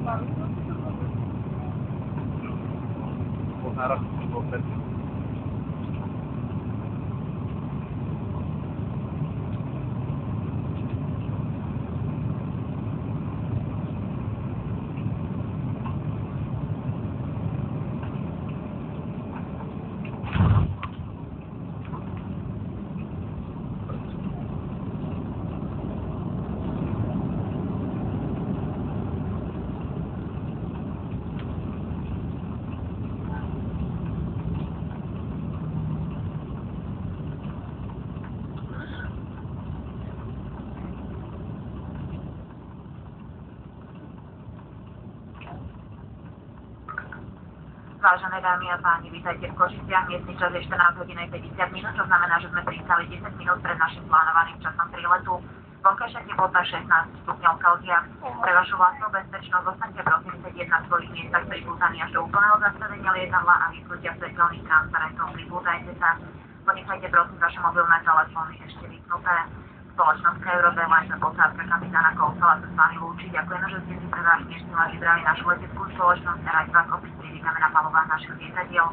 Naraz vopred. Vážené dámy a páni, vítajte v Košiciach. Miestny čas je 14 hodín 50 minút, čo znamená, že sme pristali 10 minút pred našim plánovaným časom príletu. Vonkajšia teplota 16 stupňov Celzia. Pre vašu vlastnú bezpečnosť zostaňte prosím sedieť na svojich miestach pripútaní až do úplného zastavenia lietadla a vypnutia svetelných transparentov. Pripútajte sa. Ponechajte prosím vaše mobilné telefóny ešte vypnuté. Spoločnosť Skyrobe line za posádka kapitána Kousala sa s vami lúči. Ďakujeme, že ste si pre váš dnešný let vybrali našu leteckú spoločnosť a rád vás opäť privítame na palubách našich lietadiel.